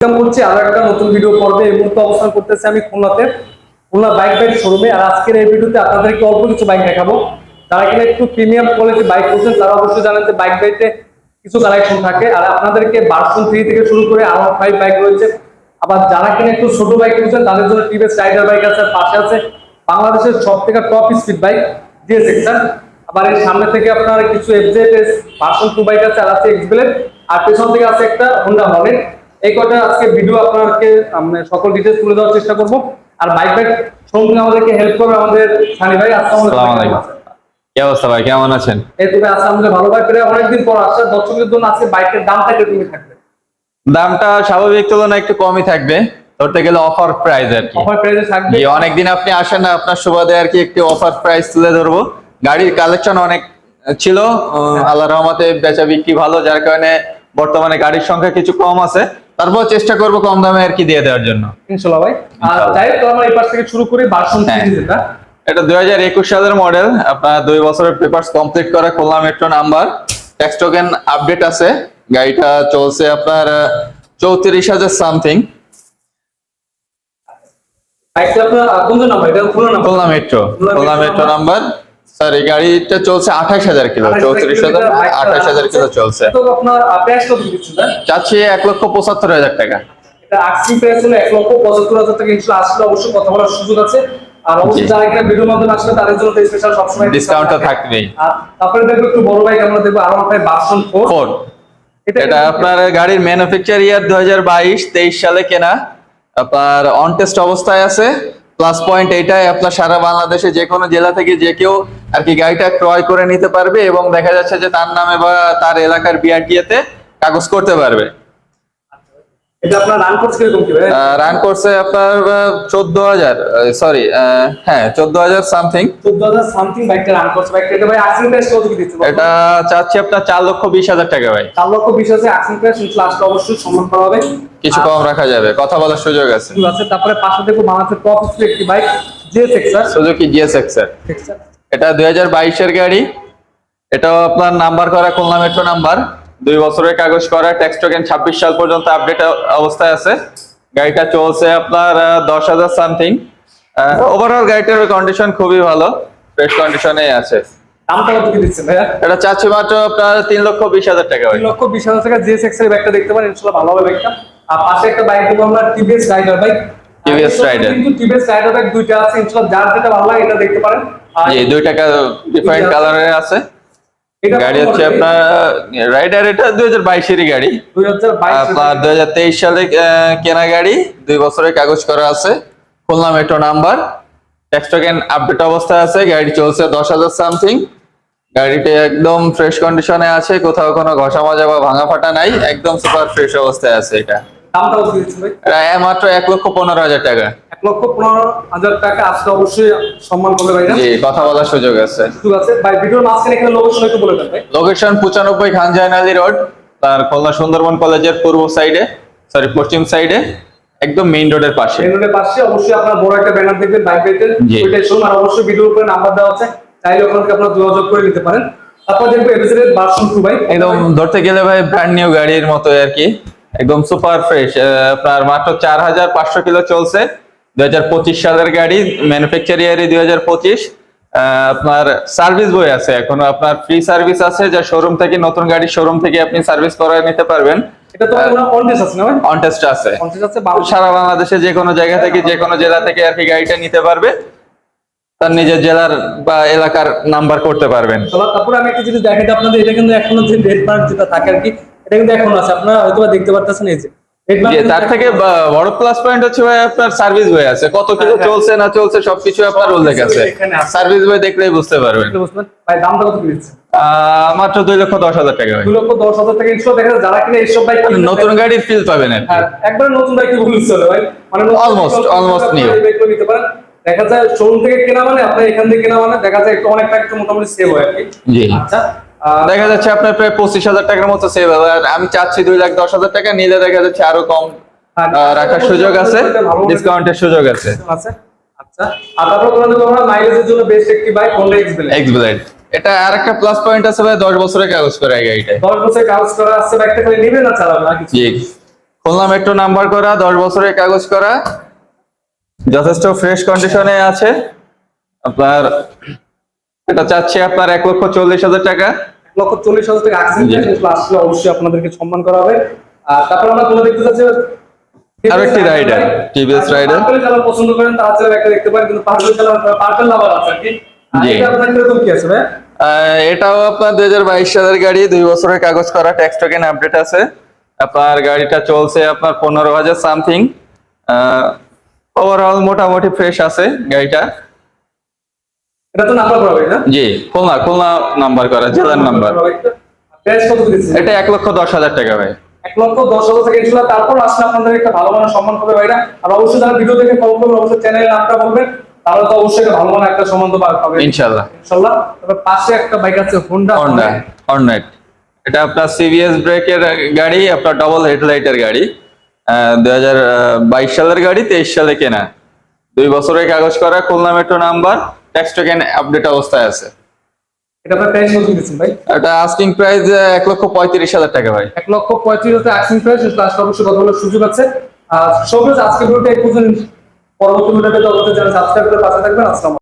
করছি আর একটা নতুন ভিডিও পর্বে। এই মুহূর্তে অবস্থান করতেছি আমি খুলনা বাইক শোরুমে। আর আজকের এই ভিডিওতে আপনাদেরকে অল্প কিছু বাইক দেখাবো। যারা কিনা একটু প্রিমিয়াম কোয়ালিটি বাইক করছেন তারা অবশ্যই জানেন যে বাইকে কিছু কালেকশন থাকে। আর আপনাদেরকে ভার্সন 3 থেকে শুরু করে R15 বাইক রয়েছে। আবার যারা কিনা একটু ছোট বাইক করছেন তাদের জন্য টিভিএস রাইডার বাইক আছে। পাশে আছে বাংলাদেশের সব থেকে টপ স্পিড বাইক GSX। আবার এর সামনে থেকে আপনার কিছু FZ ভার্সন 2 বাইক আছে, আর আছে এক্সব্লেড, আর পেছন থেকে আছে একটা হোন্ডা হর্নেট। এই কটা আজকে ভিডিও আপনাদেরকে সকল ডিটেইলস তুলে দেওয়ার চেষ্টা করব। আর বাইক সম্পর্কে আমাদেরকে হেল্প করবে আমাদের সানি ভাই। আসসালামু আলাইকুম। কি অবস্থা ভাই, কেমন আছেন? এই তো ভাই আলহামদুলিল্লাহ ভালো। ভাই প্রায় অনেকদিন পর আসছে, দর্শকদের জন্য আজকে বাইকের দামটা কিরকম থাকবে? দামটা স্বাভাবিক তুলনায় একটু কমই থাকবে, ধরতে গেলে অফার প্রাইস আর কি। অফার প্রাইসে থাকবে। জি, অনেকদিন আপনি আসেন না, আপনার সুবাদে আর কি একটু অফার প্রাইস তুলে ধরবো। গাড়ির কালেকশন অনেক ছিল, আল্লাহর রহমতে বেচা বিক্রি ভালো, যার কারণে বর্তমানে গাড়ির সংখ্যা কিছু কম আছে। তারপর চেষ্টা করব কম দামে আর কি দিয়ে দেওয়ার জন্য ইনশাআল্লাহ ভাই। আর যাই হোক আমরা এই পাশ থেকে শুরু করি ভার্সন 3 যেটা। এটা 2021 সালের মডেল, আপনার 2 বছরের পেপারস কমপ্লিট করা, Khulna metro number, tax token update আছে। গাড়িটা চলছে আপনার 34,000 সামথিং। বাইকটা আপনার কোন নাম্বার? এটা খুলনা মেট্রো নাম্বার। স্যার এই গাড়িটা চলছে 28,000 কিলো, 34,000 28,000 কিলো চলছে। তো আপনার প্রাইস কত দিচ্ছেন স্যার? চাচ্ছি 1,75,000 টাকা। এটা আক্সিং প্রাইস হলো 1,75,000 টাকা। ইনশাআল্লাহ আসলে অবশ্যই কথা বলার সুযোগ আছে। আর অবশ্যই যারা একটা ভিডিওর মাধ্যমে আসলে তাদের জন্য তো স্পেশাল সবসময় ডিসকাউন্টটা থাকবেই। আর তারপরে দেখবো একটু বড় বাইক আমরা দেখবো R15 ভার্সন 4। এটা আপনার গাড়ির ম্যানুফ্যাকচার ইয়ার 2022-23 সালে কেনা, আপনার অন টেস্ট অবস্থায় আছে। প্লাস পয়েন্ট এটাই, আপনার সারা বাংলাদেশে যে কোনো জেলা থেকে যে কেউ আর কি গাড়িটা ক্রয় করে নিতে পারবে, এবং দেখা যাচ্ছে যে তার নামে বা তার এলাকার বিআরটিএতে কাগজ করতে পারবে। এটা আপনার রান করছে কিরকম কি ভাই? রান করছে আপনার 14,000, সরি হ্যাঁ 14,000 সামথিং। 14,000 সামথিং বাইকটা রান করছে। বাইকটা এটা ভাই আক্সিং প্রাইস কত কি দিচ্ছে? এটা চাচ্ছি আপনার 4,20,000 টাকা ভাই। 4,20,000 আক্সিং প্রাইস। ইনশাআল্লাহ অবশ্যই সম্মান করা হবে, কিছু কম রাখা যাবে, কথা বলার সুযোগ আছে। তারপরে পাশে দেখো বাংলাদেশের টপ স্পিড একটি bike GSX sir, Suzuki GSX sir. এটা 2022 এর গাড়ি। এটাও আপনার নাম্বার করা খুলনা মেট্রো নাম্বার, 2 বছরের কাগজ করা, ট্যাক্স টোকেন 26 সাল পর্যন্ত আপডেট অবস্থায় আছে। গাড়িটা চলছে আপনার 10,000 সামথিং। ওভারঅল গাড়িটার কন্ডিশন খুবই ভালো, ফ্রেশ কন্ডিশনে আছে। দামটা কত কি দিচ্ছেন ভাইয়া? এটা চাচ্ছি মাত্র আপনার 3,20,000 টাকা ভাই। 3,20,000 টাকা GSX এর বাইকটা দেখতে পারেন। ইনশাআল্লাহ ভালো হবে বাইকটা। আর পাশে একটা বাইক দেখবো আমরা TVS Raider bike. TVS Raider, কিন্তু টিভিএস রাইডার বাইক দুইটা আছে। ইনশাআল্লাহ যার যেটা ভালো লাগে এটা দেখতে পারেন। জি, 2 টাকা ডিফারেন্ট কালারের আছে। গাড়ি হচ্ছে আপনার রাইডার, এটা 2022 এর গাড়ি। 2022 আপনার 2023 সালে কেনা গাড়ি, 2 বছরের কাগজ করা আছে, Khulna metro number, tax token update অবস্থায় আছে। গাড়ি চলছে 10,000 সামথিং। গাড়িটি একদম ফ্রেশ কন্ডিশনে আছে, কোথাও কোনো ঘষা মাজা বা ভাঙা ফাটা নাই, একদম সুপার ফ্রেশ অবস্থায় আছে। এটা দামটা কত দিচ্ছেন ভাই? এটা মাত্র 1,15,000 টাকা। 1,15,000 টাকা। আসলে অবশ্যই সম্মান করবে ভাই। জি, কথা বলার সুযোগ আছে। সুযোগ আছে ভাই। ভিডিওর মাঝখানে এখানে লোকেশন একটু বলে দেন ভাই। লোকেশন 95 খান জাহান আলী রোড, তার খুলনা সুন্দরবন কলেজের পূর্ব সাইডে, সরি পশ্চিম সাইডে, একদম মেইন রোডের পাশে। মেইন রোডের পাশে অবশ্যই আপনার বড় একটা ব্যানার দেখবেন বাইক রাইডের, ওইটাই শুনুন। আর অবশ্যই ভিডিওর উপরে নাম্বার দেওয়া আছে, চাইলে ওখান থেকে আপনারা যোগাযোগ করে নিতে পারেন। তারপর দেখবো FZ ভার্সন 2 ভাই। একদম ধরতে গেলে ভাই ব্র্যান্ড নিউ গাড়ির মতো আর কি, একদম সুপার ফ্রেশ। আপনার মাত্র 4,500 কিলো চলছে, 2025 সালের গাড়ি, ম্যানুফ্যাকচার ইয়ারই 2025। আপনার সার্ভিস বই আছে এখনো, আপনার ফ্রি সার্ভিস আছে, যা শোরুম থেকে, নতুন গাড়ির শোরুম থেকে আপনি সার্ভিস করায় নিতে পারবেন। এটা তো অন টেস্ট আছে না ভাই? অন টেস্ট আছে। অন টেস্ট আছে। সারা বাংলাদেশে যে কোনো জায়গা থেকে, যে কোনো জেলা থেকে আর কি গাড়িটা নিতে পারবে, তার নিজের জেলার বা এলাকার নাম্বার করতে পারবেন। তারপরে আমি একটা জিনিস দেখাই আপনাদের, এটা কিন্তু এখনো যে রেড মার্ক যেটা থাকে আর কি, এটা কিন্তু এখনো আছে। আপনারা হয়তো দেখতে পারতেছেন এই যে রেড মার্ক। তার থেকে বড় প্লাস পয়েন্ট হচ্ছে ভাই আপনার সার্ভিস বই আছে, কত কিলো চলছে না চলছে সবকিছু আপনার উল্লেখ আছে। সার্ভিস বই দেখলেই বুঝতে পারবেন। ভাই দামটা কত দিচ্ছেন? মাত্র 2,10,000 টাকা ভাই। 2,10,000 টাকা। ইনশাআল্লাহ দেখা যায় যারা কিনা এইসব বাইক নতুন গাড়ির ফিল পাবেন আর কি। একবার নতুন বাইক বলছিল ভাই, মানে অলমোস্ট নিউ বাইক নিতে পারেন। দেখা যায় শোরুম থেকে কেনা মানে, আপনার এখান থেকে কেনা মানে দেখা যায় একটু অনেকটা একটু মোটামুটি সেভ হয় আর কি। জি, আচ্ছা দেখা যাচ্ছে আপনার প্রায় 25,000 টাকার মতো সেভ হবে। আর আমি চাচ্ছি 2,10,000 টাকা নিলে দেখা যাচ্ছে আরো কম রাখার সুযোগ আছে, ডিসকাউন্টের সুযোগ আছে। আচ্ছা, আর তারপর আমরা মাইলেজের জন্য বেস্ট একটি বাইক Honda এক্সব্লেড। এটা আরেকটা প্লাস পয়েন্ট আছে ভাই, 10 বছরের কাগজ করা এই গাড়িটা। 10 বছরের কাগজ করা আছে। বাইকটা খালি নেবেন না চালাবেন না কিছু। জি, খুলনা মেট্রো নাম্বার করা, 10 বছরের কাগজ করা, যথেষ্ট ফ্রেশ কন্ডিশনে আছে। আপনার এটা চাচ্ছি আপনার 1,40,000 টাকা। 1,40,000 টাকা অ্যাক্সিডেন্ট আসলে অবশ্যই আপনাদেরকে সম্মান করা হবে। আর তারপর আমরা কোনো দেখতে চাচ্ছি আরেকটি Raider, TVS Raider. Purple colour পছন্দ করেন তারা চাইলে একটা দেখতে পারেন, কিন্তু পার্পল কালার পার্পল লাভার আছে আর কি। আর জি। এটা আপনার কিরকম কি আছে ভাই? এটাও আপনার 2022 সালের গাড়ি, 2 বছরের কাগজ করা, ট্যাক্স টোকেন আপডেট আছে। আপনার গাড়িটা চলছে আপনার 15,000 সামথিং। ওভারঅল মোটামুটি ফ্রেশ আছে গাড়িটা। এটা তো নাম্বার করা ভাই না? জি, খুলনা নাম্বার করা, জেলার নাম্বার। প্রাইস কত দিচ্ছেন? এটা 1,10,000 টাকা ভাই। 1,10,000 টাকা ইনশাআল্লাহ। তারপর আসলে আপনাদের একটা ভালো মানের সম্মান করবে ভাইরা। আর অবশ্যই যারা ভিডিও দেখে ফলো করবেন, অবশ্যই চ্যানেলের নামটা বলবেন, তাহলে তো অবশ্যই একটা ভালো মানের একটা সম্মান তো পাবে ইনশাআল্লাহ। ইনশাআল্লাহ। তারপর পাশে একটা বাইক আছে হোন্ডা হর্নেট। এটা আপনার সিবিএস ব্রেকের গাড়ি, আপনার ডবল হেডলাইটের গাড়ি। 2022 সালের গাড়ি, 23 সালে কেনা, 2 বছরের কাগজ করা, Khulna metro number, tax token update অবস্থায় আছে। এটা আপনার প্রাইস কত দিচ্ছেন ভাই? এটা আস্কিং প্রাইস 1,35,000 টাকা ভাই। 1,35,000 টাকা আক্সিং প্রাইস। আসলে অবশ্যই কথা বলার সুযোগ আছে। আর সবকিছু আজকে ভিডিওটা এই পর্যন্ত। পরবর্তী ভিডিওতে সাবস্ক্রাইব করে পাশে থাকবেন। আসসালামু আলাইকুম।